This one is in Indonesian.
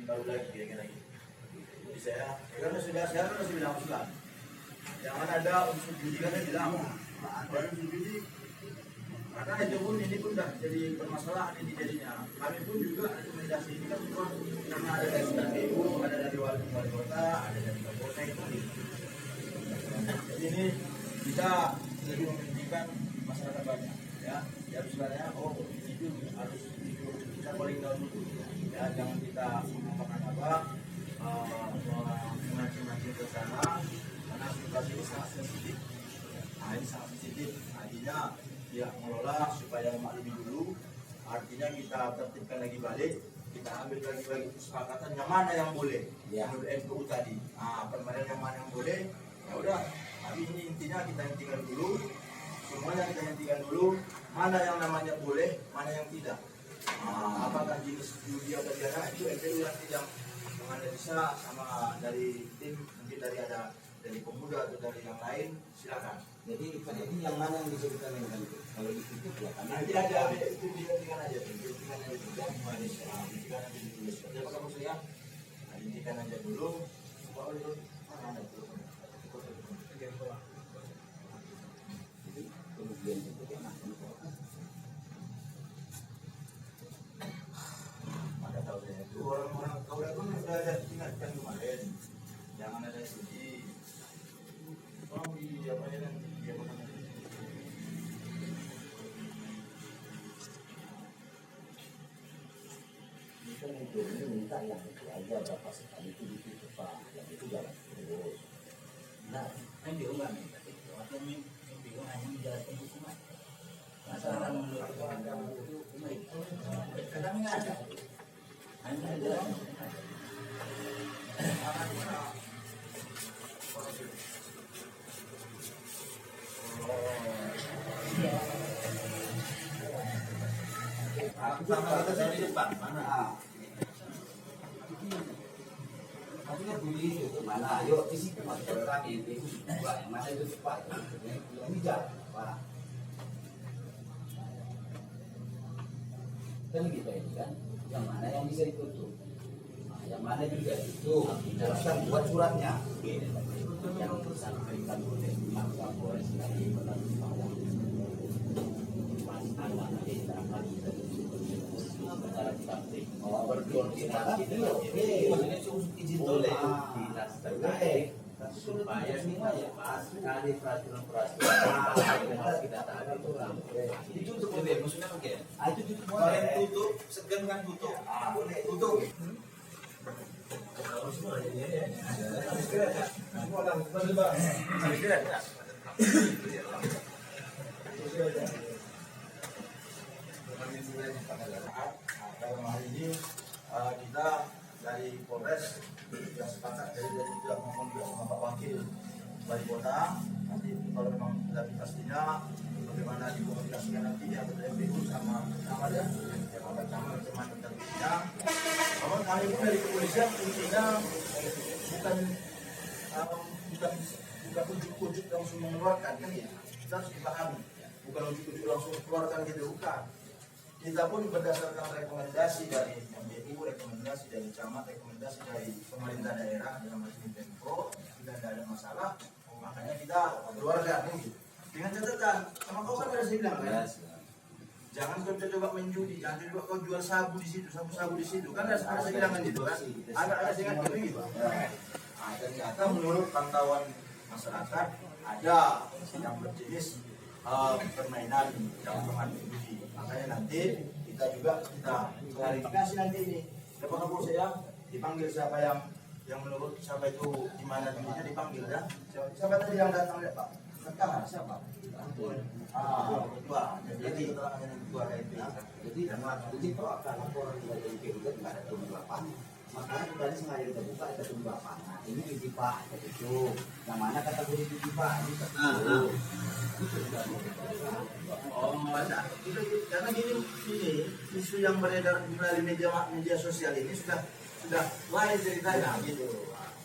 baru lagi kira-kira gitu. Jadi saya harus bilang usulan. Jangan ada unsur judi kan bilang. Ada unsur judi. Karena itu pun ini pun dah jadi permasalahan ini jadinya. Kami pun juga rekomendasi ini kan bukan karena ada dari SPBU, ada dari wali kota, ada dari Kapolsek itu. Jadi ini kita lebih mementingkan masyarakat banyak, ya. Ya sebenarnya itu harus kita paling tahu dulu, ya. Jangan kita mengatakan mancing-mancing ke sana, karena situasi ini sangat sensitif. Nah, ini sangat sensitif. Artinya dia mengelola supaya memaklumi dulu. Artinya kita tertibkan lagi balik, kita ambil lagi kesepakatan yang mana yang boleh, yang MPU tadi. Nah, permainan yang mana yang boleh, ya udah. Tapi ini intinya kita hentikan dulu, semuanya kita hentikan dulu. Mana yang namanya boleh, mana yang tidak. Nah, apakah jenis judi atau tidak itu MPU yang tidak menganalisa sama dari tim, mungkin dari pemuda atau dari yang lain, silakan. Jadi yang mana yang bisa kita mainkan itu? Kalau itu ya kan nanti ada itu dihentikan aja, dihentikan aja dulu. Dihentikan aja dulu. Seperti apa kamu saya? Dihentikan aja dulu. Supaya itu mana ada itu? Kemudian itu kan ada tahu saya itu orang-orang kau pun sudah ada ingatkan kemarin. Jangan ada judi. Di apa ya nanti dia mana? itu minta yang itu aja berapa sekali itu ditutup Pak, yang itu jalan terus. Nah, MPU nggak minta itu, atau MPU hanya menjalankan hukuman. Masalah menurut hukuman itu kadang nggak ada, hanya ada. Sama kita di depan mana? artinya bunyi itu mana? Ayo di situ mas, kalau kami itu dua, yang mana itu cepat, yang hijau, Pak. Kan gitu ini kan, yang mana yang bisa ditutup, yang mana juga itu, jelaskan buat suratnya. Yang disampaikan oleh Pak Polres dari berkoordinasi dengan izin oleh dinas terkait supaya semua ya ada peraturan kita taat Itu untuk boleh, maksudnya oke. itu Kalian tutup, segan kan tutup. Boleh tutup. Dalam hari ini kita dari Polres yang sepakat dari juga ngomong juga sama Pak Wakil Wali Kota. Nanti kalau memang lebih pastinya bagaimana dikomunikasikan nanti ya dengan MPU sama ya teman tertentunya. Namun kami pun dari kepolisian intinya bukan ujuk-ujuk langsung mengeluarkan kan ya. Kita harus dipahami, bukan ujuk-ujuk langsung keluarkan gitu, bukan. Kita pun berdasarkan rekomendasi dari MPU, rekomendasi dari camat, rekomendasi dari pemerintah daerah dalam hal ini Pemprov, tidak ada masalah, makanya kita keluarga nih. Dengan catatan, sama kau kan ada saya bilang kan, jangan kau coba menjudi, jangan coba kau jual sabu di situ, sabu di situ, kan ada saya bilang kan gitu kan, ada saya ingat gitu. Ternyata menurut pantauan masyarakat ada yang berjenis permainan yang mengandung judi. Makanya nanti kita klarifikasi nanti ini. Siapa kamu saya dipanggil siapa yang menurut siapa itu di mana judinya dipanggil ya. Siapa tadi yang datang ya Pak? Sekarang siapa? Ketua. Jadi keterangan yang ketua KIP. Jadi kalau akan laporan dari MPU juga tidak ada pemberlapan. Makanya tadi sengaja kita buka ada pemberlapan. Nah ini judi Pak, itu. Yang mana kategori judi Pak? Ini tertutup. Karena gini isu yang beredar melalui media sosial ini sudah lain ceritanya gitu.